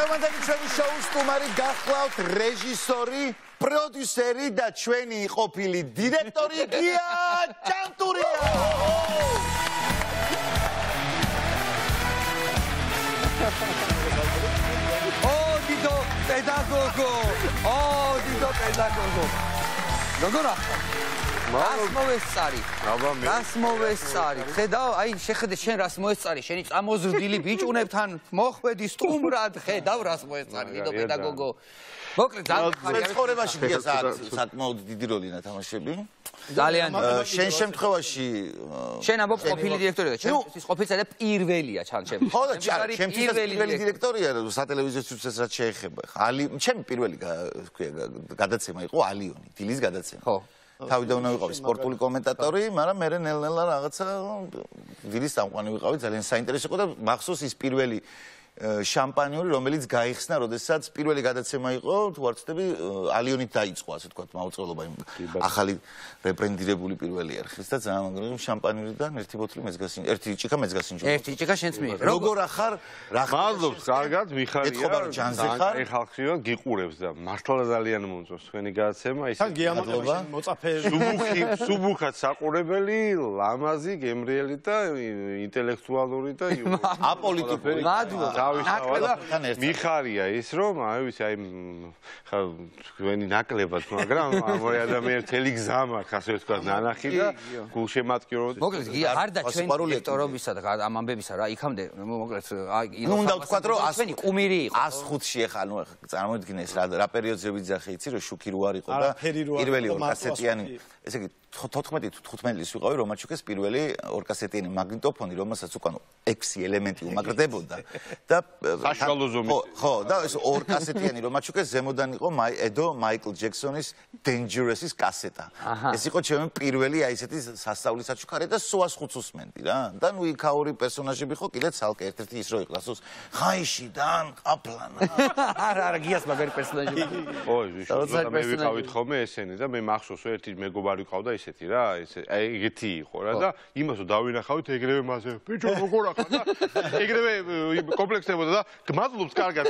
დღევანდელი ჩვენი შოუს სტუმარი გახლავთ რეჟისორი, პროდიუსერი და ჩვენი ყოფილი დირექტორი გია ჭანტურია. დიდო პედაგოგო. დიდო პედაგოგო. როგორ ახლა? რას მოვესწარი? რას მოვესწარი? ხედავ, აი შეხედე შენ რას მოესწარი? შენი წამოზრდილი ბიჭუნებთან მოხვედი სტუმრად, ხედავ რას მოესწარი დიდო პედაგოგო. მოკლედ ცხოვრებაში გიას საკმაოდ დიდი როლი ნათამაშები. ძალიან შენ შემთხვევაში შენ ამბობ ყოფილი დირექტორია, ჩემთვის ყოფილი და პირველია ჩან ჩემთვის. ხო და ჩემთვის პირველი დირექტორია სატელევიზიო სიუჟეტს რაც შეეხება. ჩემი პირველი გადაცემა იყო ალიონი, დილის გადაცემა. ხო. თავიდან უნდა ვიყავი სპორტული კომენტატორი, მაგრამ მე ნელ-ნელა რაღაცა დილის წამყვანი ვიყავი, ძალიან საინტერესო იყო და მახსოვს ის პირველი შამპანიური, რომელიც გაიხსნა, როდესაც პირველი გადაცემა იყო, თუ არ ვცდები, ალიონით დაიწყო, ასე ვთქვათ, მაუწყებლობა იმ ახალი რებრენდირებული პირველი არხის და ძალიან მაგარი შამპანიურიდან ერთი ბოთლი მეც გასინჯო, ერთი ჭიქა მეც გასინჯო. ერთი ჭიქა შენც მიიღე. როგორ ახარ? რა ხარ? მადლობს, კარგად, მიხარია. ეთქობა რომ ჯანზე ხარ? აი ხალხიო გიყურებს და მართლა ძალიან მომწონს თქვენი გადაცემა, ის გიამატლობა, მოწაფე. სუბუქად საყურებელი, ლამაზი, გემრიელი და ინტელექტუალური და აპოლიტიკური. მადლობა. მიხარია ის რომ აი ვიცი აი თქვენი ნაკლებად მაგრამ ამოი ადამიანი მთელი გზა მაქვს ასე ვთქვათ ნანახი და გულშემატკივრობთ მოკლედ არ და ჩვენი დირექტორობისა და ამ ამბებისა რა იქამდე მოკლედ აი უნდა ვთქვათ რომ ჩვენი კუმირი იყო 105-ში ეხა ანუ წარმოიდგინე ეს რა პერიოდზე ვიძახი იცი რომ შუქი რო არ იყო და პირველი ორკასეტიანი ესე იგი 14-15 წლის ვიყავი რომაჩუკეს პირველი ორკასეტიანი მაგნიტოფონი რომელსაც უკან 6 ელემენტი უმაგრდებოდა და საშუალო ზომის ხო და ეს ორკასეტიანი რომაჩუკეს ზემოდან იყო ედო მაიკლ ჯექსონის Dangerous-ის კასეტა ეს იყო ჩემი პირველი აი ესეთი სასწაულის საჩუქარი და სოას ხუცუსმენდი რა და ნუ იქაური პერსონაჟები ხო კიდე ცალკე ერთ-ერთი ის რო იყო ასოს ხაიშიდან ყაფლანა არა გიას მაგარი პერსონაჟი ო ზუსტად მე ვიყავით ხოლმე ესენი და მე მახსოვს ერთი მეგობარი ყავდა ისეთი რა ესე აი ეგეთი იყო რა და იმასო დავინახავით ეგრევე მასე ბიჭო როგორ ახლა და ეგრევე კომპლექსებოდა და გმადლობს კარგად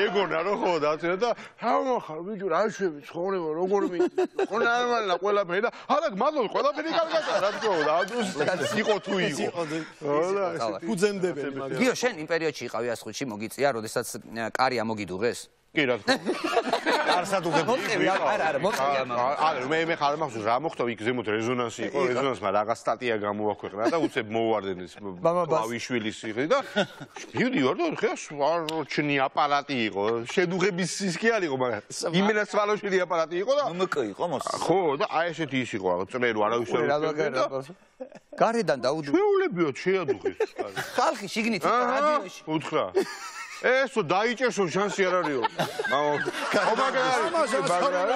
ეგონა რო ხო და და რა მოხარ ბიჭო რა შვები ცხოვრება როგორ მიიღო ხო ნორმალია ყველაფერი და არა გმადლობს ყველაფერი კარგადაა რა თქმა უნდა იყო თუ იყო ფუძემდებელი მაგრამ გიო შენ იმ პერიოდში იყავი 105-ში მოგიწია როდესაც კარი ამოგიდუღეს კი რა თქმა უნდა არსად უგებია არა მოწია არა მე ხარ მახსოვს რა მოხდა იქ ზემოთ რეზონანსი იყო რეზონანსმა რაღაც სტატია გამოაქვეყნა და უცებ მოუვარდნენ ეს ბავშვილის იხრი და მივდივარ და ხა ჩნი აპარატი იყო შედუღების ის კი არ იყო მაგრამ იმენა სვალოშვილი აპარატი იყო და მკ იყო მოს ხო და აი ესეთი ის იყო წნერო არავის არ გარედან დაუდო შეულებიოთ შეადუღეს ხალხი შიგნით რადიოში უთხრა ესო დაიჭერსო შანსი არ არისო.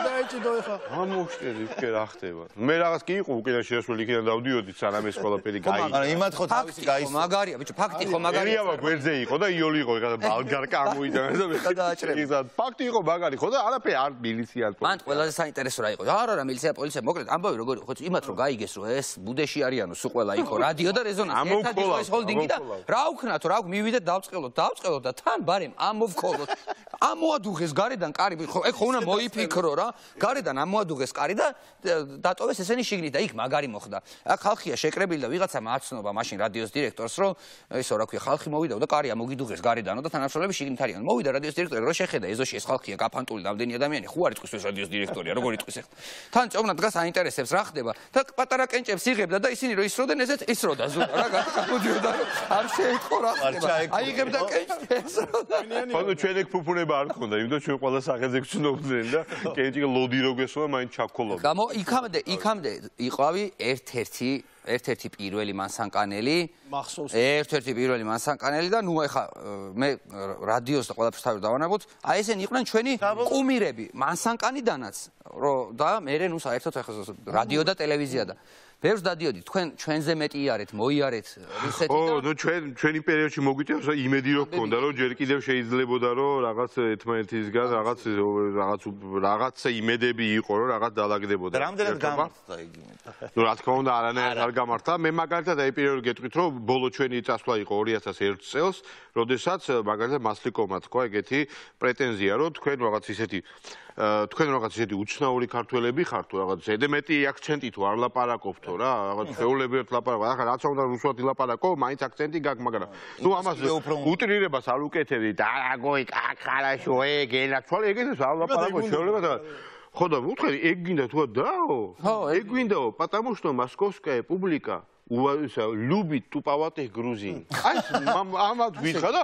დაიჭიდო ეხა. ამოშტერი იქ რა ხდება. მე რაღაც კი იყო უკენა შეასრულე იქიდან დავდიოდი სანამ ეს ყველაფერი გაიგო. მაგრამ იმათ ხო თავისი გაისო. მაგარია ბიჭო ფაქტი ხო მაგარია. ერიავა გვერდზე იყო და იოლი იყო ეხა ბალგარკა ამოიდა და დააჭრები. ფაქტი იყო მაგარი ხო და არაფერი არ მილიცია არ მან ყველაზე საინტერესო რა იყო. არა მილიცია პოლიცია მოკლედ ამბავი როგორ ხო იმათ რომ გაიგეს რომ ეს ბუდეში არიანო სულ ყველა იყო რადიო და რეზონანსი ერთად იყო ეს ჰოლდინგი და რა უქნათო რა მივიდეთ დავწყელოთ და თან ბარემ ამოვქოლოთ ამოადუღეს გარედან კარი ხო ეგ ხო უნდა მოიფიქრო რა გარედან ამოადუღეს კარი და დატოვეს ესენი შიგნით და იქ მაგარი მოხდა აქ ხალხია შეკრებილი და ვიღაცა მაცნობა მაშინ რადიოს დირექტორს რომ ესო რა ქვია ხალხი მოვიდა და კარი ამოგიდუღეს გარედანო და თანამშრომლები შიგნით არიან მოვიდა რადიოს დირექტორი რო შეხედა ეზოში ეს ხალხია გაფანტული რამდენი ადამიანი ხო არ იტყვის ეს რადიოს დირექტორია როგორ იტყვის ახლა თან წონა დგას აინტერესებს რა ხდება და პატარა კენჭებს იღებდა და ისინი რო ისროდნენ ესეც ისროდა ზუსტად რა გამოდიოდა არ შეიტყო რა ხდება აიღებდა კენჭს ანუ ჩვენ ეგ ფუფუნება არ ქონდა, იმიტომ ჩვენ ყველა სახეზე გვცნობდნენ და კენჭი ლოდი რო გესვა, მაინც ჩაქოლობდა. გამო იქამდე იყავი ერთ-ერთი პირველი მანსანკანელი, მახსოვს ერთ-ერთი პირველი მანსანკანელი და ნუ ეხა მე რადიოს და ყველაფერს თავი დავანებოთ, აი ესენი იყვნენ ჩვენი კუმირები, მანსანკანიდანაც, და მე ნუ საერთოდ ეხა რადიო და ტელევიზია და ბევრს დადიოდი, თქვენ ჩვენზე მეტი იარეთ, მოიარეთ რუსეთი და ნუ ჩვენი პერიოდში მოგვიწევს იმედი რო გქონდა, რომ ჯერ კიდევ შეიძლებოდა რომ რაღაც ერთმანეთისგან რაღაცა იმედები იყო, რომ რაღაც დაალაგდებოდა. რამდენად გამართა იგი? ნუ რა თქმა უნდა, არანაირად არ გამართა. მე მაგალითად აი პირველი გეტყვით, რომ ბოლო ჩვენი წასვლა იყო 2001 წელს, როდესაც მაგალითად მასლიკოვმა თქვა ეგეთი პრეტენზია, რომ თქვენ რაღაც ისეთი უცნაური ქართველები ხართ თუ რაღაც ზედმეტი აქცენტი თუ არ ლაპარაკობთო რა, რაღაც შეულებრივად ლაპარაკობ. ახლა რაც უნდა რუსულად ლაპარაკო, მაინც აქცენტი გაქვს, მაგრამ ნუ ამას უტრირებას არ უკეთებდი. დარაგოი, კაკარაშო, გენაცვალე, ეგეთს არ ლაპარაკო, შეულებრივად. ხო და უთხრი, ეგ გინდა თუ დაო? ეგ გინდაო, потому что московская публика любит туповатых грузин. აი, ამათ გითხა და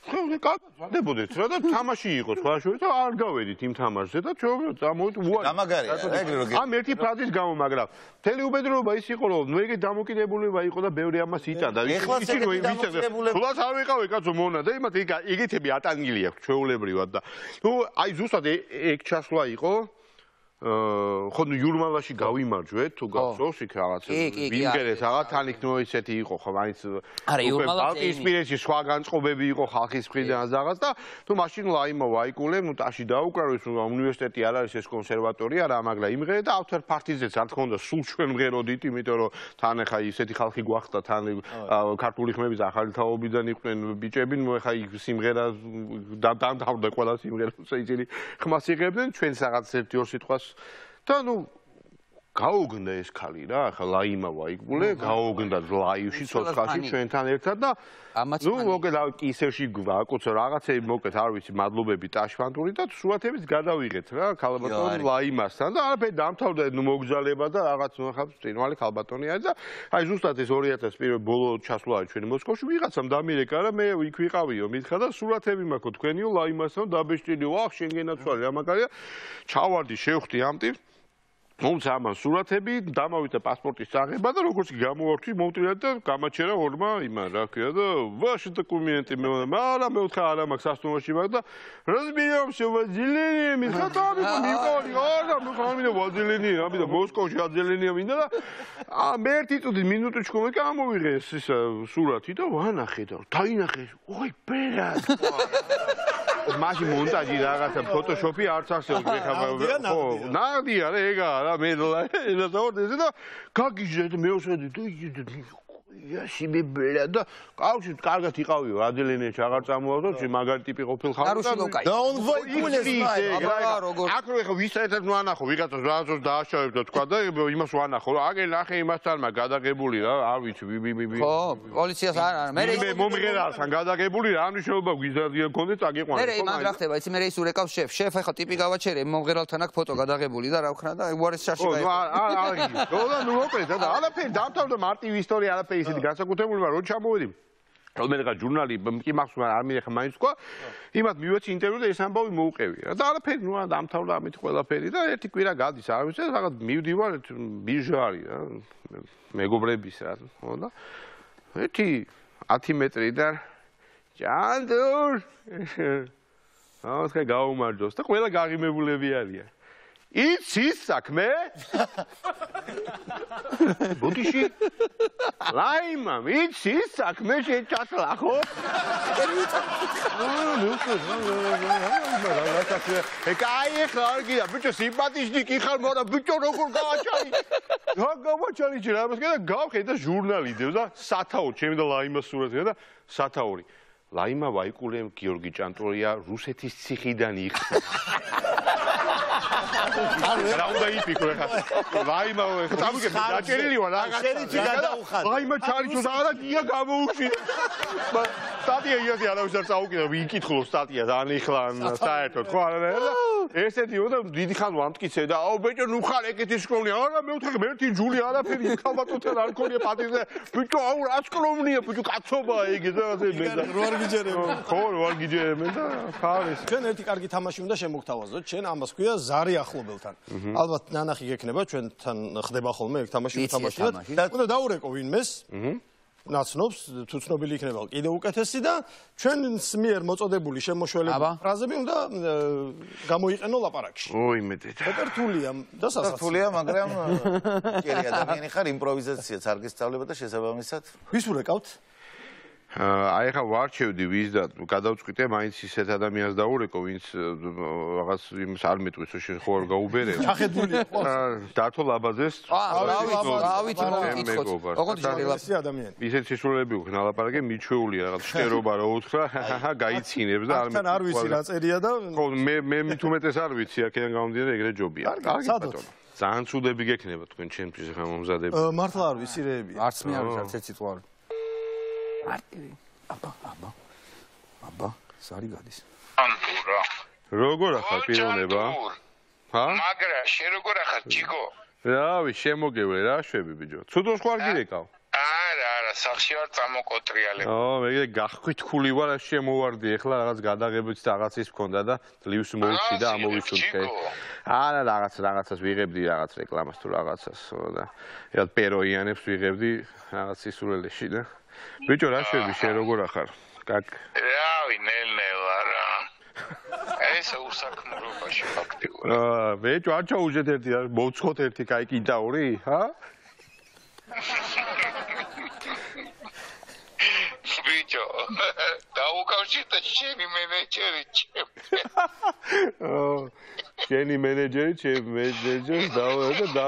კაკდებოდეთ რა და თამაში იყო სხვა შორის და არ გავედით იმ თამაშზე და ჩვენ წამოვით უარი. გამაგარია რა ეგრე როგორ. ამ ერთი ფრაზის გამო, მაგრამ მთელი უბედურობა ის იყო, რომ ნუ ეგეთ დამოკიდებულება იყო და ბევრი ამას იტანდა. იცი რომ თულაც არ ვიყავი კაცო მონა და იმათ ეგეთები ატანგილი აქვს ჩვეულებრივად და ნუ აი ზუსტად ეგ ჩასვლა იყო. ხო ნუ იურმალაში გავიმარჯვეთ თუ გახსოვს იქ რაღაც ვიმგერეს რაღაც თან იქ ნუ ისეთი იყო ხო მაინც ბალტიისპირეთში სხვა განწყობები იყო ხალხის მხრიდან რაღაც და თუ მაშინ ლაიმა ვაიკულე ნუ ტაში დაუკრავეს ნუ უნივერსიტეტი არ არის ეს კონსერვატორია რა მაგრამ იმღერე და ავთარ ფარტიზეც რა თქმა უნდა სულ ჩვენ მღეროდით იმიტომ რომ თან ახლა ისეთი ხალხი გვახდა თან ქართული ხმების ახალი თაობიდან იყვნენ ბიჭები ნუ ახლა იქ სიმღერა დამთავრდა ყველა სიმღერა ისინი ხმას იღებდნენ ჩვენს რაღაც ერთ-ორ სიტყვას და ნუ გაუგნდა ეს ხალი რა ახლა ლაიმა ვაიკულე გაუგნდა ლაივში ცოცხალში ჩვენთან ერთად და ნუ მოკეთ კისერში გვაკუცა რაღაცები მოკეთ არ ვიცი მადლობები ტაშფანტური და სურათებიც გადავიღეთ რა ქალბატონ ლაიმასთან და არაფერი დამთავრდა ნუ მოგზალება და რაღაც ნუ ახლა წინვალი ქალბატონი არის და აი ზუსტად ეს 2001 ბოლო ჩასვლა ჩვენი მოსკოვში ვიღაცამ დამირეკა რა მე იქ ვიყავიო მითხრა და სურათები მაქვს თქვენიო ლაიმასთან დაბეჭდილი ვახ შენ გენაცვალე რა მაგარია ჩავარდი შევხვდი ამ ტიპს მომცა ამან სურათები დამავიდა პასპორტის წაღება და როგორც კი გამოვარჩი მომტრია და გამაჩერა ორმა იმან რა ქვია და ვაში დოკუმენტი მაგრამ მე ვთქვა არა მაქვს სასტუმროში მაგ და разберемся в отделении მითხა მიყოლი არა მე ხამიდა ვაძელენი ამიდა მოსკოვში აძელენია მინდა და მე ერთი წუთი მინუტი ჩქომე გამოვიღეს ის სურათი და ვანახე და დაინახე ოი ბერად მაშინ მონტაჟი რაღაცა ფოტოშოპი არც არსებობს მე ხო ნადია რა ეგა რა მე და ზორდე და გაგიჟე და მე ვხედი და იაში მე ბერად და კავშირი კარგად იყავიო ადელენეში აღარ წამოვავდო მაგარი ტიპი ყოფილ ხალხი და он ვაიკულეს აქ რო ეხა ვისაერთად ვანახო ვიღაცას რაღაცას დააშავებ და თქვა და იმას ვანახო რა აგერ ნახე იმასთან მაგ გადაგებული რა არ ვიცი ხო პოლიციას არ მე მომღერალთან გადაგებული რა მნიშვნელობა გვიზარდიან კონდეთ აგიყვანე მე იმან რა ხდება იცი მე ის ურეკავს შეფ ეხა ტიპი გავაჩერე მომღერალთან აქ ფოტო გადაღებული და რა ვქნა და უარეს შარში გაიხო და ნუ მოკლედ და არაფერი დამთავრდა მარტივი ისტორია არაფერი ისეთი განსაკუთრებული რო ჩამოვედი რომელიღაც ჟურნალი კი მახსოვს არ მინახა მაინც თქვა იმათ მივეცი ინტერვიუ და ეს ამბავი მოუყევი რა და არაფერი ნუ დამთავრდა ამით ყველაფერი და ერთი კვირა გადის არ ვიცი რაღაც მივდივარ ბირჟა არის რა მეგობრების რა ხო და ერთი 10 მეტრიდან ჯანდურ აუთხე გაუმარჯოს და ყველა გაღიმებულები არიან იცის საქმე ბუდიში ლაიმა იცის საქმე შეჭასლა ხო ეკაი ხარგია ბიჭო სიმპათიში ხარ მაგრამ ბიჭო როგორ გავაჩალი რა გავაჩალი ჯერ ამას და გავხედა ჟურნალიდებს და სათაური ჩემი და ლაიმას სურათია და სათაური ლაიმა ვაიკულე გიორგი ჭანტურია რუსეთის ციხიდან იხსნა რა უნდა იფიქრო ხა ლაიმა ხა წამიგები დაჭერილი ვარ რაღაც შენიცი გადაუხად ლაიმა ჩარიჩო და არა გია გამოუშვი სტატია იაზე არავის არ წაუკიდა ვიკითხულო სტატია ანიხლან საერთოდ ხო არა ესეთი უნდა დიდი ხან ვამტკიცე და აუ ბეჭო ნუ ხარ ეგეთი სკოლნი არა მე ვთქე მე ერთი ჯული არაფერი ქალბატონთან არ ქონია პატიზე ბიჭო აუ რა სკოლნია ბიჭო კაცობა ეგ და მე და რო არ გიჯერებო ხო რო არ გიჯერებენ და ხარის ჩვენ ერთი კარგი თამაში უნდა შემოგთავაზოთ ჩვენ ამას ქვია ზარი ახლობელთან ალბათ ნანახი გექნება ჩვენთან ხდება ხოლმე ეგ თამაში უთამაშია და უნდა დაურეკო ვინმეს ნაცნობს, თუ ცნობილი იქნება კიდევ უკეთესი და ჩვენს მიერ მოწოდებული შემოშველებული ფრაზები უნდა გამოიყენო ლაპარაკში. ოი მეტად. რთულია და სასაცილო. რთულია, მაგრამ კერი ადამიანი ხარ, იმპროვიზაციაც არ გესწავლება და შესაბამისად ვის ურეკავთ? აი ხა ვარჩევდი ვის და გადავწყვიტე მაინც ისეთ ადამიანს დაურეკო ვინც რაღაც იმს არ მეტყვის რომ შენ ხო არ გაუბერე ჩახედული დათო ლაბაძეს რავით მოგკითხოთ ოღონდ ეს ადამიანი ისეთ სისულელები გვქნა ლაპარაკი მიჩვეული რაღაც შტერობა რა უთხრა გაიცინებს და არ ვიცი რა წერია და ხო მე მithumetes არ ვიცი აქედან გამომდინარე ეგრე ჯობია კარგი ბატონო ძალიან ცუდები გექნება თქვენ ჩემთვის ხა მომზადები მართლა არ ვიცი რეები არც მე არ ვიცი არც ერთი თვარ არტივი აბა სარი გადის ანტურა როგორ ახალ პიროვნება ჰა მაგრა შენ როგორ ახალ ჯიგო რავი შემოგევლე რა შვები ბიჭო ცუდოს ხარ გირეკავ არა სახში ვარ წამოკოტრიალე მე გახვითქული ვარ შემოვარდი ეხლა რაღაც გადაღებიც და რაღაცის მქონდა და ძლივს მოვუჩი და ამოვისუნთქე არა რაღაცას ვიღებდი რაღაც რეკლამას თუ რაღაცას და ერთ პეროიანებს ვიღებდი რაღაც სისულელეში და ბიჭო რა შვები შენ როგორ ახარ? კაკ. რავი, ნელ-ნელა რა. ეს უსაქმრობაში ფაქტიურად. ბიჭო არ ჩაუჟეთ ერთი რა, მოვცხოთ ერთი კაი კიდაური, ჰა? ბიჭო, დაუკავშირდა შენი მენეჯერი ჩემ. შენი მენეჯერი ჩემ მენეჯერს და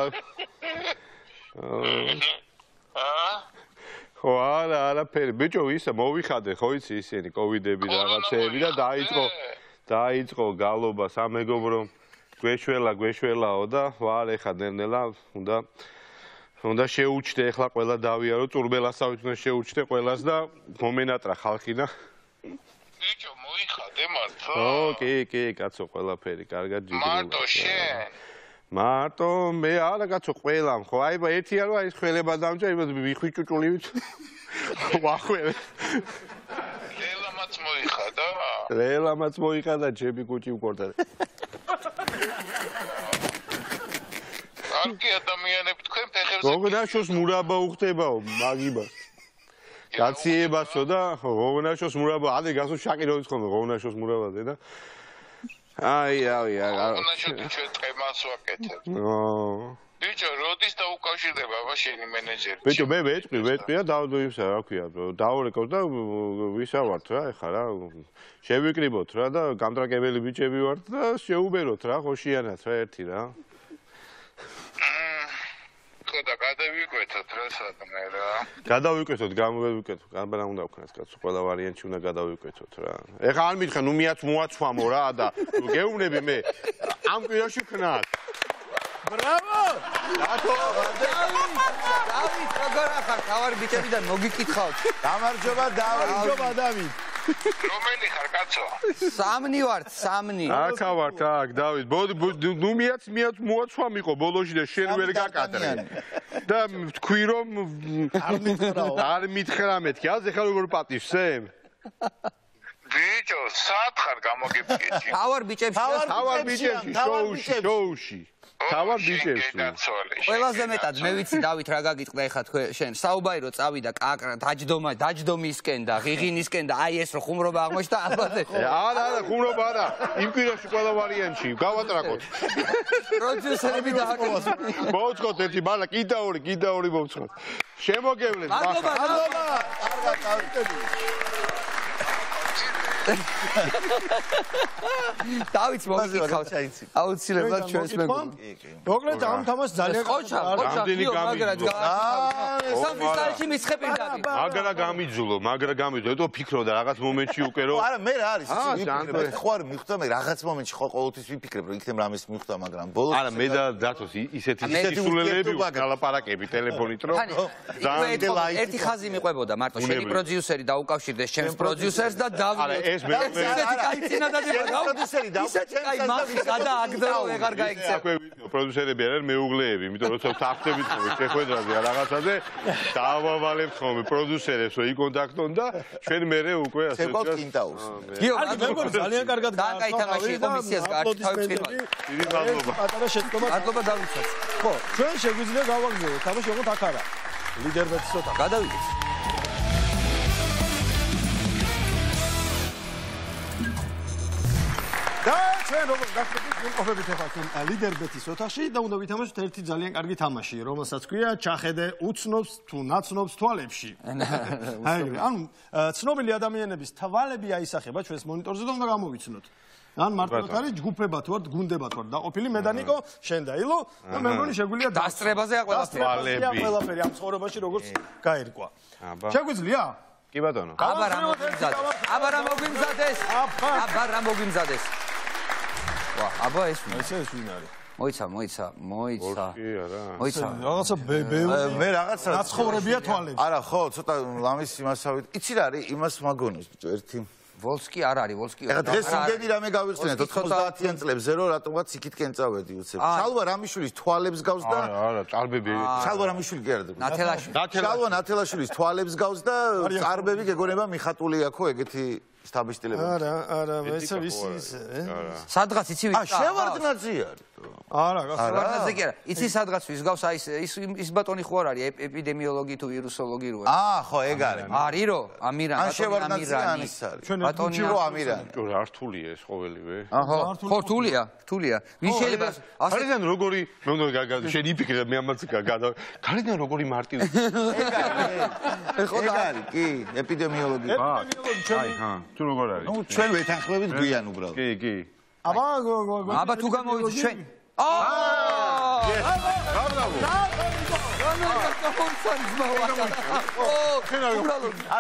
ხო არაფერი ბიჭო ისა მოვიხადე ხო იცი ისინი კოვიდები და რაღაცეები და დაიწყო გალობა სამეგობრო გვეშველაო და ვარ ეხა ნელ-ნელა უნდა შეუჩდე ეხლა ყველა დავიარო წურბელასავით უნდა შეუჩდე ყველას და მომენატრა ხალხი და ბიჭო მოიხადე მართლა კი კაცო ყველაფერი კარგად ჯიგრია მარტო შენ მარტო მე არა კაცო ყველამ ხო აი ერთი არა ის ხელება დამჭა იმას ვიხვიჭუჭულივით ვახველე ლელამაც მოიხადა ჩემი კუჭი უყორდა კარგი ადამიანები თქვენ ფეხებზე გოგნაშოს მურაბა უხდებაო მაგიბას გაციებასო და გოგნაშოს მურაბა ადი გასო შაკიროვის ხომ გოგნაშოს მურაბაზე და აი გოგნაშოთი ჩვენ ტყემას ვაკეთებ ბიჭო როდის დაუკავშირდება აბა შენი მენეჯერი ბიჭო მე ვეტყვი და დავდოივსა რა ქვია დაურეკავ და ვისა ვართ რა ეხა რა შევიკრიბოთ რა და გამტრაკებელი ბიჭები ვართ და შეუბეროთ რა ხოშიანად რა ერთი რა და გადავიკვეთოთ რა სადმე რა გადავიკვეთოთ გამოვიკვეთოთ გამბარა უნდა ვქნას კაცო ყველა ვარიანტი უნდა გადავიკვეთოთ რა ეხა არ მითხა ნუ მიაც მოაცვამო რა და გეუბნები მე ამ კვირაში ვქნათ ბრავო დათო დავით როგორ ახარ თავარი ბიჭებიდან მოგიკითხავთ გამარჯობა დავით რომელი ხარ კაცო? სამნი ვართ, სამნი. აქა ვართ, აქ დავით. ნუ მიაც მოაცვამიყო ბოლოში და შენ ვერ გაკადრე. და თქვი რომ არ მითხრა მეთქი, აზე ხარ როგორ პატივსე? ბიჭო, სად ხარ გამოგიფიქრე? თავარ ბიჭებში, შოუში. თავარ ბიჭებში. ყველაზე მეტად მე ვიცი დავით რა გაგიტყდა ეხა თქვენ შენ საუბაირო წავიდა კაკრა დაჯდომისკენ და ღიღინისკენ და აი ეს რო ხუმრობა აღმოჩნდა ალბათ არა ხუმრობა არა იმ კვირაში ყველა ვარიანტში გავატრაკოთ პროდიუსერები დააკეთოთ მოვწყოთ ერთი მალა კიდაური მოვწყოთ შემოგევლეთ მადლობა დავით მოგიკითხავთ აუცილებლად ჩვენს მეგობრებს მოკლედ ამ თამაშს ძალიან ყოჩა სამფისალში მისხეპირდები მაგრა გამიძულო ეტო ფიქრო და რაღაც მომენტში უკვე რომ არა მე რა არის ხო არ მიხვდა მე რაღაც მომენტში ხო ყოველთვის ვიფიქრებ რომ იქნებ რამეს მიხვდა მაგრამ ბოლოს არა მე და დათოს ისეთი სულელები გალაპარაკები ტელეფონით რომ ძალიან ერთი ხაზი მიყვებოდა მარტო შენი პროდიუსერი დაუკავშირდეს ჩემს პროდიუსერს და დავიდეთ ეს მე პროდიუსერი გადააგდო ვეღარ გაიქცე. პროდიუსერები არიან მეუღლეები, იმიტომ რომ თახტებით ხომ შეხვედრაზე რაღაცაზე დავავალებთ ხომ პროდიუსერებს რომ იკონტაქტონ და ჩვენ მერე უკვე ასე შევყავთ კინტაურს. მეგობრებო ძალიან კარგად გააკეთე კომისიას გააკეთე. დიდი მადლობა. პატარა შეტყობა. მადლობა დავითსაც. ხო, ჩვენ შეგვიძლია გავაგზავნოთ, თამაში ოღონდ აქ არა. ლიდერბეც ცოტა. გადავიდეთ. და ჩვენ როგორც გახსოვთ, ვიმყოფებით ახლა ჩვენ ლიდერბეთის ოთახში და უნდა ვითამაშოთ ერთი ძალიან კარგი თამაში, რომელსაც ქვია ჩახედე უცნობს თუ ნაცნობს თვალებში. ანუ ცნობილი ადამიანების თვალები აისახება ჩვენს მონიტორზე და უნდა გამოვიცნოთ. ან მარტივად არის ჯგუფებად ვართ, გუნდებად ვართ დაყოფილი, მე და ნიკო, შენ და ილო და მე მგონი შეგვიძლია დასწრებაზეა ყველაფერი ამ ცხოვრებაში როგორც გაირკვა. შეგვიძლია? კი ბატონო. აბა რა მოგვიმზადეს? აბა რა მოგვიმზადეს? ვა, აბა ეს ვინ არის? მოიცა. რაღაცა მე რაღაცა ნაცხოვრებია თვალები. არა, ხო, ცოტა ლამის იმასავით. იცი რა არის? იმას მაგონოს ბიჭო, ერთი ვოლსკი არ არის, ვოლსკი. ეხლა დღეს იმდენი რამე გავიხსენეთ 90-იან წლებზე, რომ რატომღაც იქითკენ წავედი უცებ. შალვა რამიშვილის თვალებს გავს და არა, წარბები. შალვა რამიშვილი კი არა. ნათელაშვილი. შალვა ნათელაშვილის თვალებს გავს და წარბები გეგონება მიხატული აქო ეგეთი სტაბისტილები. არა, მეც ვიცი ის. სადღაც იცი ვის? შევარდნაძე არის. არა, შევარდნაძე კი არა. იცი სადღაც ვის გავს აი ის ბატონი ხო არ არის ეპიდემიოლოგი თუ ვირუსოლოგი რო არის? ხო, ეგ არის. არის რო? ამირანი, ან შევარდნაძე ან ის არის. ბატონი ამირანი. რა რთულია ეს ყოველივე? ხო, რთულია. ვინ შეიძლება გარედან როგორი მე უნდა შენ იფიქრე მე ამაც გადა. გარედან როგორი მარტივი. ეგ არის, კი, ეპიდემიოლოგი. აი, თუ როგორ არის? ნუ ჩვენ ვეთანხმებით გვიან უბრალოდ. კი. აბა თუ გამოვიდეთ ჩვენ.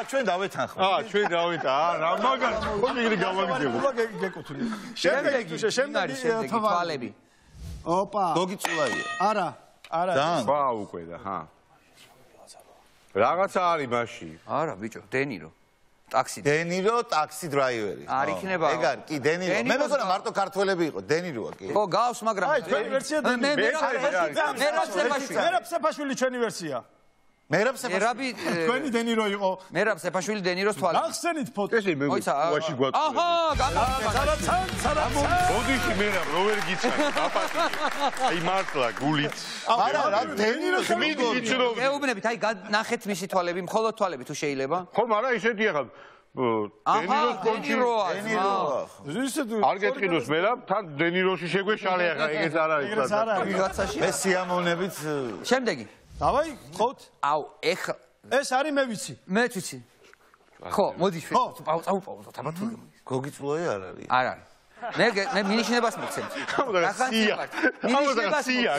ჩვენ დავეთანხმებით. ჩვენ რა მაგარ ხომ გავაგზავნე. შემდეგი თვალები. ოპა. გოგიწულაია. არა. ძალიან. ბა უკვე და რაღაცა არის მასში. არა ბიჭო, დენირო. ტაქსი. დენირო, ტაქსი დრაივერი. არ იქნება. ეგ არის, კი, დენირო. მე მეგონა მარტო ქართველები იყო, დენიროა კი. ხო, გავს, მაგრამ აი, ჩვენი ვერსია დენირო. მერაბ სეფაშვილი ჩვენი ვერსია. მერაბ სეფაშვილი. თქვენი დენირო იყო. მერაბ სეფაშვილი დენიროს თვალი. გახსენით ფოტოში. მე უაში გვაქვს. მოდიში მერაბ რო ვერ გიცანი, აპატი. აი მართლა გულით. არა, რა დენირო მიდი გიცნობ. ეუბნებით, აი ნახეთ მისი თვალები, მხოლოდ თვალები თუ შეიძლება. ხო, მაგრამ ისეთი ახლა დენიროა. არ გეტყიდოს მერაბ, თან დენიროში შეგვეშალე ახლა, ეგეც არ არის. ვიღაცაში. მე სიამოვნებით შემდეგი. დავაი, ყოთ. აუ, ეხლა ეს არის მე ვიცი. მეც ვიცი. ხო, მოდი ჩვენ. წაუპაუზოთ, აბა თუ გოგიწულაია არ არის. არ არის. მე მინიშნებას მოგცემთ. სია. სია,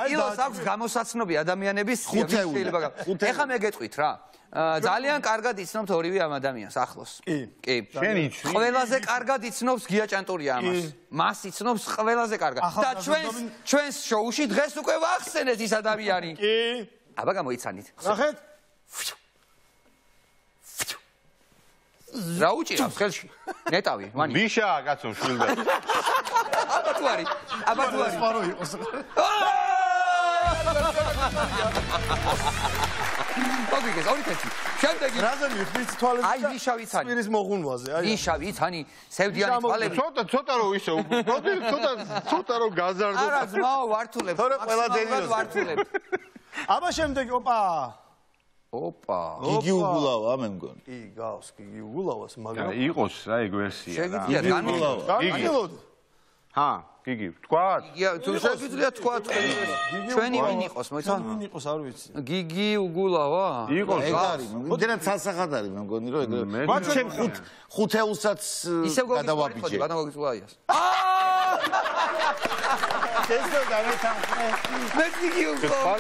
ილოს აქვს გამოსაცნობი ადამიანების სია, შეიძლება. ეხლა მე გეტყვით რა. ძალიან კარგად იცნობთ ორივე ამ ადამიანს ახლოს. კი. შენ იცი? ყველაზე კარგად იცნობს გია ჭანტურია ამას. მას იცნობს ყველაზე კარგად. და ჩვენს შოუში დღეს უკვე ვახსენეთ ის ადამიანი. კი. აბა გამოიცანით. ნახეთ. რა უჭირავს ხელში? ნეტავი, ვანი. მიშა კაცო შვილდა. აბა თუ არის. სპარო იყოს. ოგიგეს, ორი თეთრი. შემდეგი რაზე მიხდით თვალებს? აი ვიშავი ცანი. სპირის მოღუნვაზე, აი. ვიშავი ცანი, სევდიანი თვალები. ცოტა რო ისე, ცოტა რო გაზარდო. არა, ძმაო, ვართულებ. თორე ყველა დენიროს ვართულებ. აბა შემდეგი, ოპა. გიგი უგულავა, მე მგონი. კი, გავს, გიგი უგულავას, მაგრამ იყოს რა ეგ ვერსია. შეგვიძლია განმილოთ. გიგი, თქვა? თუ შეგვიძლია თქვა, ჩვენი ვინ იყოს, მოიცა? ვინ იყოს, არ ვიცი. გიგი უგულავა? იყოს. ეგ არის, მოდერნად სასახად არის, მე მგონი რომ ეგ. ჩვენ ხუთეულსაც გადავაბიჯე. ბატონ გოგიწულაიას. შეძლო დავეთანხმე. მე გიგი უგულავა.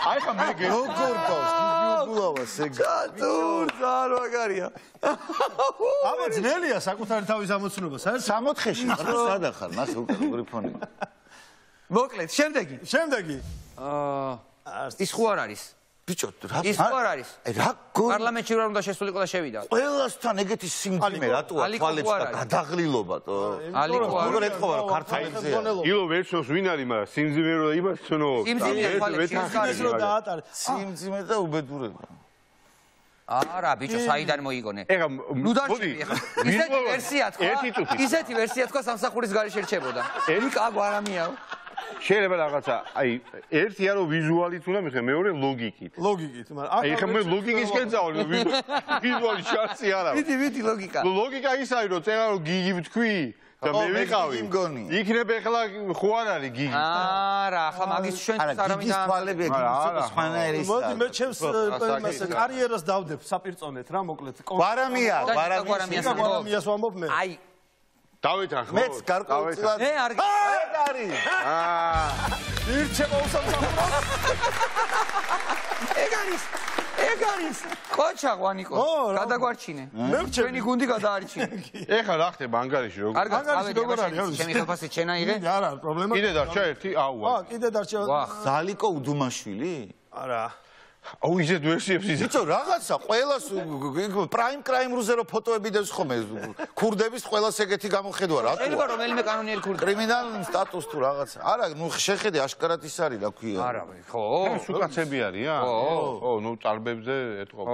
აი ხა მე გე. როგორ გავს გიგი უგულავას ეგ. ჩატურ, ძალიან მაგარია. აბა ძნელია საკუთარი თავის ამოცნობა, საერთოდ 60-ში სადახარ, მას როგორი ფონი. მოკლედ, შემდეგი. ის ხო არ არის? ბიჭო, რა ის ხო არ არის? რა გონი? პარლამენტში რა უნდა შესულიყო და შევიდა? ყველასთან ეგეთი სიმძიმე რატოა თვალებს და გადაღლილობა თო? ალიკო არ როგორ ეთქობა რომ ქართველებზეა? ილო ვერსოს ვინ არის, მაგრამ სიმძიმე რო იმას ცნობს. სიმძიმე თვალებში არის რო დაატარე. სიმძიმე და უბედურება. არა, ბიჭო, საიდან მოიგონე? ეხა ნუ დაჭირი ეხა. ისეთი ვერსია თქვა. ერთი წუთი. ისეთი ვერსია თქვა სამსახურის გარეშე რჩებოდა. ეკა გვარამიაო. შეიძლება რაღაცა, აი, ერთია რომ ვიზუალით უნდა მიხე, მეორე ლოგიკით. ლოგიკით, მაგრამ აი, ხომ მე ლოგიკისკენ წავალი, ვიზუალი შანსი არ აქვს. ვიდი ლოგიკა. ლოგიკა ის არის რომ წერა რომ გიგი ვთქვი და მე ვიყავი. იქნებ ეხლა ხო არ არის გიგი. არა, ახლა მაგის ჩვენ გიგის თვალები სხვანაირი ის. მოდი მე ჩემს კარიერას დავდებ საპირწონეთ რა მოკლედ. გვარამიას ვამბობ მე. აი დავითანხმო. მეც გარკვეულწილად მე არ არის. ირჩევა უსამსახუროდ. ეგ არის. კოჩა ღვანიკო. გადაგვარჩინე. მე ჩვენი გუნდი გადაარჩინე. ეხლა რა ხდება ანგარიში როგორ? ანგარიში როგორ არის? ჩემი ხელფასი ჩენა იღე? არა, პრობლემა. კიდე დარჩა ერთი? აუა. კიდე დარჩა. ზალიკო უდუმაშვილი? არა. აუ ისეთ ვერსიებს იზა. იცო რაღაცა ყველას პრაიმ კრაიმრუზე რო ფოტოები დევს ხომ ეს ქურდების ყველას ეგეთი გამოხედვა რა თქმა შეიძლება რომელიმე კანონიერი ქურდი. კრიმინალურ სტატუს თუ რაღაცა. არა, ნუ შეხედე აშკარად ის არის რა ქვია. არა, ხო. სუკაცები არიან? ხო, ნუ წარბებზე ეთყობა.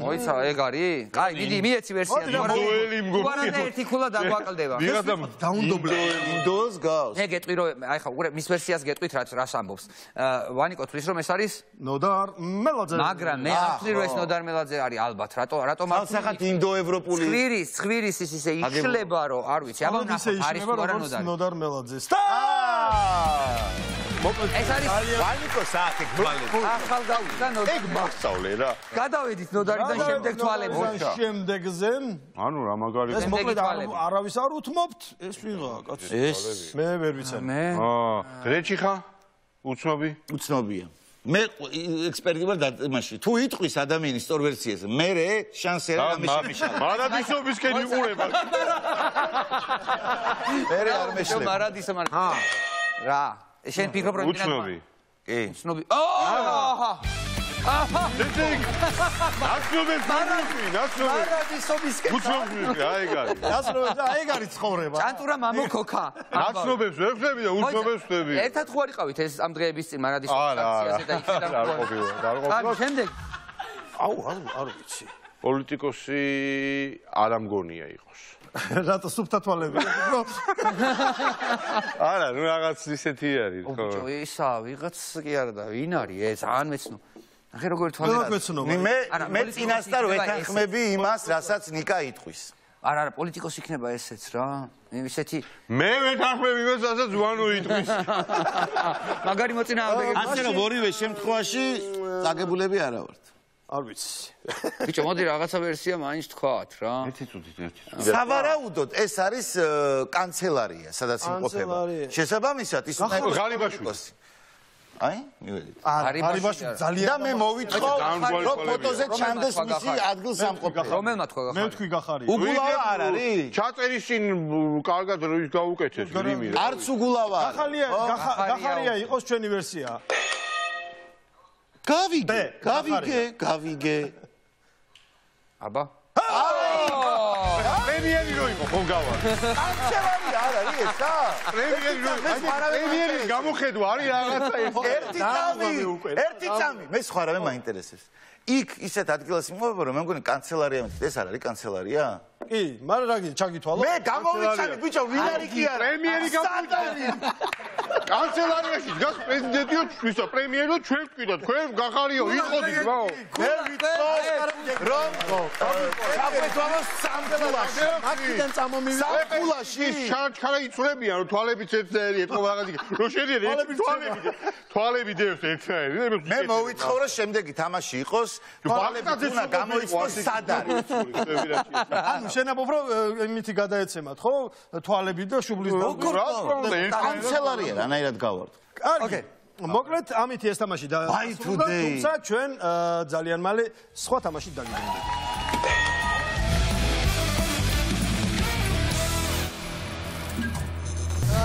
მოიცა ეგ არის? კაი, მიდი მიეცი ვერსია. დუელი მგონი. უარანდა ერთი ქულა დაგვაკლდება. ვიღაცა დაუნდობლე. ინდოს გავს. მე გეტყვი რომ აი ხა უყურე მის ვერსიას გეტყვით რას ამბობს. ვანიკო თulis რომ ეს არის ნოდარ მელაძე. მაგრამ მე არ ვთვლი რომ ეს ნოდარ მელაძე არის ალბათ. რატომ სახათ ინდოევროპული ცხვირის ისე იშლება რომ არ ვიცი. აბა არის თუ არა ნოდარი. ნოდარ მელაძე. მოკლედ ეს არის ვანიკო საათი გვალები. ახალ გავიდა ნოდარი. ეგ მასწავლე რა. გადავედით ნოდარიდან შემდეგ თვალებზე. შემდეგზე ანუ რა მაგარი. ეს მოკლედ არავის არ უთმობთ ეს ვიღა კაცი. ეს მე ვერ ვიცი. მე გრეჩი ხა? უცნობი? უცნობია. მე ექსპერტი ვარ იმაში. თუ იტყვის ადამიანის სწორ ვერსიაზე, მე შანსი არ ამიშალ. მარადისობისკენ იყურება. მე არ მეშლებ. მარადისა მაგრამ რა შენ ფიქრობ რომ უცნობი. კი. უცნობი. აჰა. ნაცნობებს ნაცნობებს. მარადისობისკენ. უცნობი, აი ეგ არის. ნაცნობებს აი ეგ არის ცხოვრება. ჭანტურა მამოქოქა. ნაცნობებს ვერ ხვდები და უცნობებს ხვდები. ერთად ხო არიყავით ეს ამ დღეების წინ მარადისობის აქციაზე და იქიდან არ ყოფილა, არ ყოფილა. შემდეგ აუ, არ ვიცი. პოლიტიკოსი არ ამგონია იყოს. რატო სუფთა თვალები? არა, ნუ რაღაც ისეთი არის, ხო. ბიჭო, ისა ვიღაც კი არა და ვინ არის ეს? ან მეცნო. ახე როგორ თვალე როგორ მეცნო? მე წინასწარ ვეთანხმები იმას, რასაც ნიკა იტყვის. არა, პოლიტიკოსი იქნება ესეც რა. ისეთი მე ვეთანხმები იმას, რასაც ვანო იტყვის. მაგარი მოწინააღმდეგე. ასე რომ ორივე შემთხვევაში წაგებულები არა ვართ. არ ვიცი. ბიჭო, მოდი რაღაცა ვერსია მაინც თქვათ რა. ერთი წუთით. სავარაუდოდ ეს არის კანცელარია, სადაც იმყოფება. შესაბამისად ის უნდა იყოს ღარიბაშვილი. აი, მივედით. ღარიბაშვილი ძალიან და მე მოვიტყო, რომ ფოტოზე ჩანდეს მისი ადგილსამყოფელი. რომელმა თქვა მე გახარ? თქვი გახარი. უგულავა არ არის? ჩაწერის შინ კარგად რო ის გაუკეთეს გრიმი რა. არც უგულავა. გახარია იყოს ჩვენი ვერსია. გავიგე. აბა. პრემიერი რო იყო ხომ გავა. კანცელარი არ არის ესა? პრემიერი რო პრემიერის გამოხედვა არის რაღაცა ეს. ერთი წამი. მე სხვა რამე მაინტერესებს. იქ ისეთ ადგილას იმყოფება რომ მე მგონი კანცელარია მეტი. ეს არ არის კანცელარია? კი, მაგრამ რა გინდა ჩაგითვალო? მე გამოვიცანი ბიჭო, ვინ არის კი არა? პრემიერი გამოვიცანი. კანცელარიაში დგას პრეზიდენტიო ჩვისა, პრემიერო ჩვენ ვკვირდა, თქვენ გახარიო, იყოდით რა. მე ვიტყო რომ საფეთვალოს სამფულაში. აქედან წამომივიდა. სამფულაში. ჩარჩქარა იწურებიან, რომ თვალებიც ერთნაირი ეთყობა რაღაცა. რო შეიძლება თვალები დევს ერთნაირი. მე მოვიტყო რომ შემდეგი თამაში იყოს, თვალები უნდა გამოიწვოს სად არის. ანუ შენაბობ რომ იმითი გადაეცემათ, ხო? თვალები და შუბლის და კანცელარია რანაირად გავარდ. ოკეი. მოკლედ ამით ეს თამაში და თუმცა ჩვენ ძალიან მალე სხვა თამაშით დაგიბრუნდებით.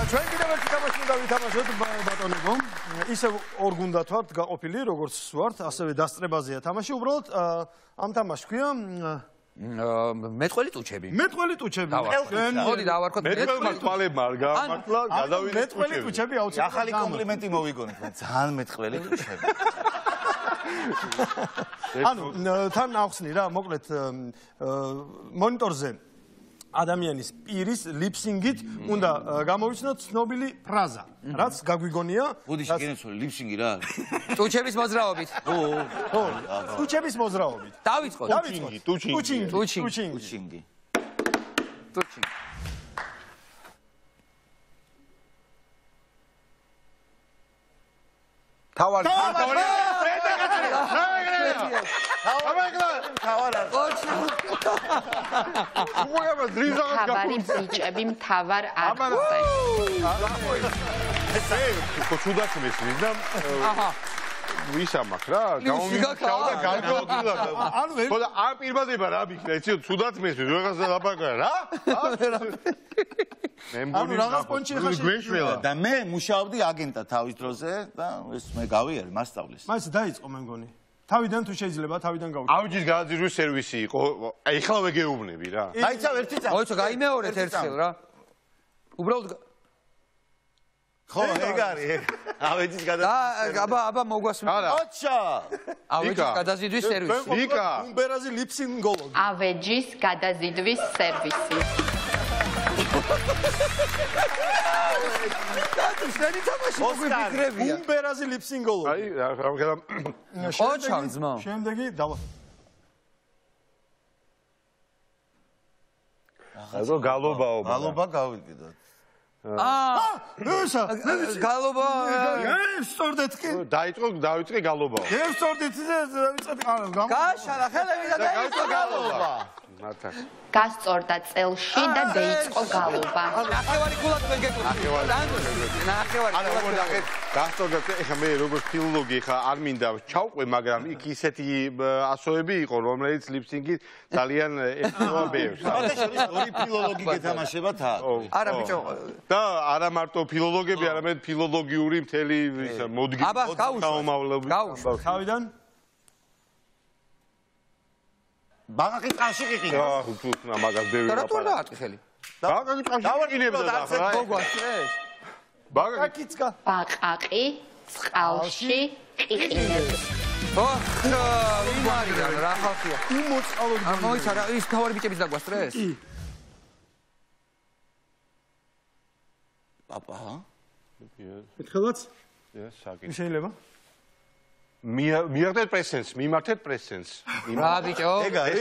ჩვენ კიდევ ერთი თამაში უნდა ვითამაშოთ ბატონებო. ისევ ორ გუნდად ვართ გაყოფილი, როგორც ვართ, ასევე დასწრებაზეა თამაში. უბრალოდ ამ თამაშს ქვია მეტყველი ტუჩები. მეტყველი ტუჩები. მოდი დავარქოთ მეტყველმა თვალებმა არ გამართლა, გადავიდეთ მეტყველი ტუჩები აუცილებლად. ახალი კომპლიმენტი მოვიგონეთ, ძალიან მეტყველი ტუჩები. ანუ თან ახსნი რა, მოკლედ მონიტორზე ადამიანის პირის ლიფსინგით უნდა გამოვიცნოთ ცნობილი ფრაზა, რაც გაგვიგონია. ბუდიში გენეცული ლიფსინგი რა არის? ტუჩების მოძრაობით. ხო, ტუჩების მოძრაობით. დავიწყოთ. ტუჩინგი. თავარი. თავარი ბიჭები მთავარ აკზე. ხო ჩუდაც მესმის და ვისამახ რა გამომიქავა და გარკვეულდა ხო და არ პირბადება რა მიქნა იცი ჩუდაც მესმის რაღაცა ლაპარაკა რა მე მგონი რაღაც პონჩი ხარ შეგვეშველა და მე მუშაობდი აგენტად თავის დროზე და ეს მე გავიარე მასწავლის. მაინც დაიწყო მე მგონი. თავიდან თუ შეიძლება თავიდან გავიქცე. ავჯის გადაძირვის სერვისი იყო. აი ეხლა ვეგეუბნები რა. დაიცავ ერთი წამი. მოიცო გაიმეორეთ ერთხელ რა. უბრალოდ ხო, ეგ არის. ავეჯის გადაძირვის. აბა მოგვასმენ. ოჩა. ავეჯის გადაზიდვის სერვისი. ვიკა. უმბერაზი ლიფსინგოლოგი. ავეჯის გადაზიდვის სერვისი. შენი თამაში მოგვიფიქრებია. უმბერაზი ლიფსინგოლოგი. აი რა ოჩან ძმა. შემდეგი დავა. ახლა გალობაო. გალობა გავიგდოთ. ესა, გალობა. გესწორდეთ კი. დაიწყე გალობაო. გესწორდეთ და ვიწყეთ არა. გაშალა ხელები და დაიწყო გალობა. მართლა. გასწორდა წელში და დაიწყო გალობა. ნახევარი გულად ვერ გეკუთვნით. ნახევარი. არა, მოგდახეთ. გასწორდა ეხლა მე როგორც ფილოლოგი ხა არ მინდა ჩავყვე, მაგრამ იქ ისეთი ასოები იყო, რომელიც ლიფსინგი ძალიან ეხება ბევრს. ორი ფილოლოგი გეთამაშება თან. არა ბიჭო. და არა მარტო ფილოლოგები, არამედ ფილოლოგიური მთელი ისა მოდგი. აბა გაუშვათ. გაუშვათ. თავიდან ბაღაკი წყალში ყიყინე. თუ მაგას ბევრი რა თქმა უნდა ატყელი. ბაღაკი წყალში ყიყინებდა ახლა. მოგვასწრეს. ბაღაკი ბაყაყი წყალში ყიყინებს. ვინ არიან რა ხალხია? უმოწყალოდ მოიცა რა ის თავარი ბიჭების დაგვასწრეს? პაპა. ეთქელაც? საკითხი. შეიძლება? მიართეთ პრესენს, მიმართეთ პრესენს. რა ბიჭო? ეგა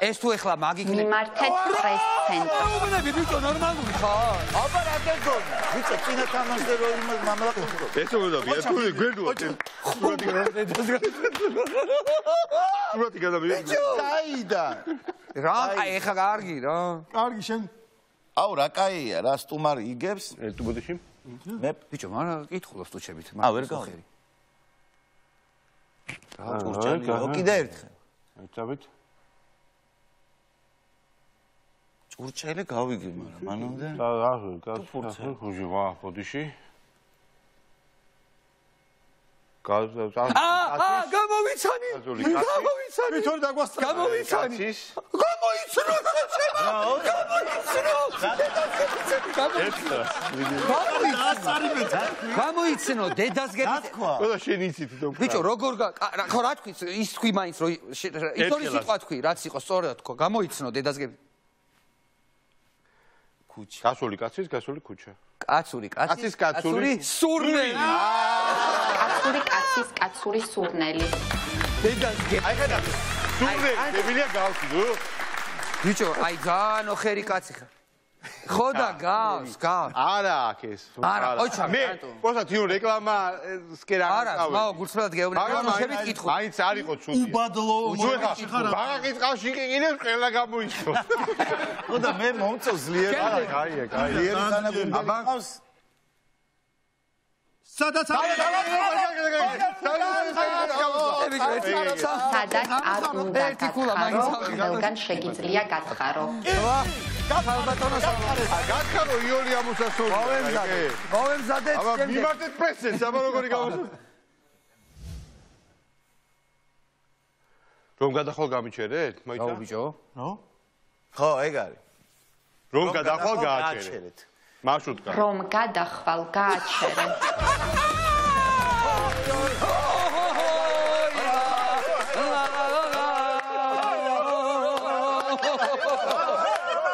ეს თუ ეხლა მაგიქნებ. მიმართეთ პრეს-ცენტრს. უბრალოდ ბიჭო ნორმალური ხარ? აბა რა გეგონა? ბიჭო წინა თამაშზე რო იმას მამლაკო. ეს უნდა ვია თუ გვერდოა. სურათი გადავიდა. დაიდა. რა აი ეხლა კარგი რა. კარგი შენ. აუ რა კაია რა სტუმარი იგებს? თუ ბოდიში? მე ბიჭო მაგრამ კითხულობს თუჩებით. ვერ გავხერი. რა ჭურჭელი? კიდე ერთხელ. ეცავით. ჭურჭელი გავიგე, მაგრამ მანამდე რა ხუჟი ვა ბოდიში. გამოვიცანი. გამოვიცანი. თორე დაგვასწრა. გამოვიცანი. გამოიცნო თუჩება. გამოიცნო დედას გეტყვი. ყველა შენ იცით თქო. ბიჭო როგორ ხო რა თქვი ის თქვი მაინც რომ ისტორი სიტყვა თქვი რაც იყო სწორად თქო გამოიცნო დედას გეტყვი. ქუჩა. გასული კაცის გასული ქუჩა. კაცური კაცის კაცური სურნელი. კაცური კაცის კაცური სურნელი. დედას გეტყვი. აი ხედავ. სურნელი დებილია გავსიდო. ბიჭო აი ძალიან ოხერი კაცი ხარ. ხო და გავს. არა აქ ეს. არა, ოჩა, მე ყოლა თიო რეკლამა სკერა არა, მაო გულწრფელად გეუბნები, მაგრამ შევით კითხო. მაინც არ იყო ცუდი. უბადლო მოიხი ხარ. ბაღაკის წყალში ყიყინებს, ყველა გამოიწო. ხო და მე მომწო ზლიერ. არა, კაია, კაია. ზლიერ თანაგუნდელი ყავს. სადაც სადაც არ უნდა გახარო, შეგიძლია გათხარო. გათხარო იოლი ამოსასწორო. მოვემზადეთ აბა მიმართეთ პრესენს, აბა როგორი გამოსა. რომ გადახვალ გამიჩერეთ? მოიცა? აუ ბიჭო. ხო, ეგ არის. რომ გადახვალ გააჩერეთ. მარშრუტკა. რომ გადახვალ გააჩერე.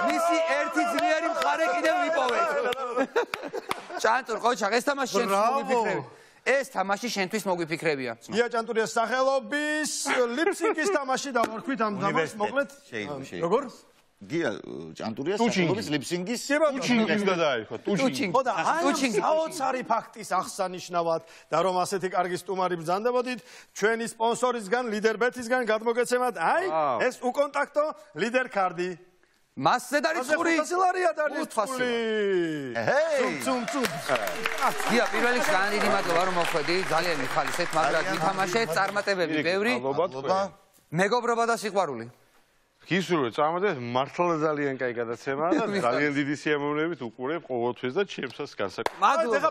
მისი ჭანტურ ყოჩაღ ეს თამაში შენთვის მოგვიფიქრები ეს თამაში შენთვის მოგვიფიქრებია ია ჭანტურიას სახელობის ლიფსინგის თამაში დავარქვით ამ თამაშს მოკლედ როგორ გია ჭანტურიას სახელობის ლიფსინგის ტუჩინგის გადაერქვა ტუჩინგი ხო და აი საოცარი ფაქტის აღსანიშნავად და რომ ასეთი კარგი სტუმარი ბრძანდებოდით ჩვენი სპონსორისგან ლიდერბეთისგან გადმოგეცემათ აი ეს უკონტაქტო ლიდერ კარდი მასზე დარის ხური ფასილარია დარის ფასილი ცუმ გია პირველ რიგში დიდი მადლობა რომ მოხვედი ძალიან მიხალისეთ მაგრამ გითამაშეთ წარმატებები ბევრი მეგობრობა და სიყვარული გისურვებთ წარმატებებს მართლა ძალიან კაი გადაცემაა და ძალიან დიდი სიამოვნებით უყურებ ყოველთვის და ჩემსაც განსაკუთრებით მადლობა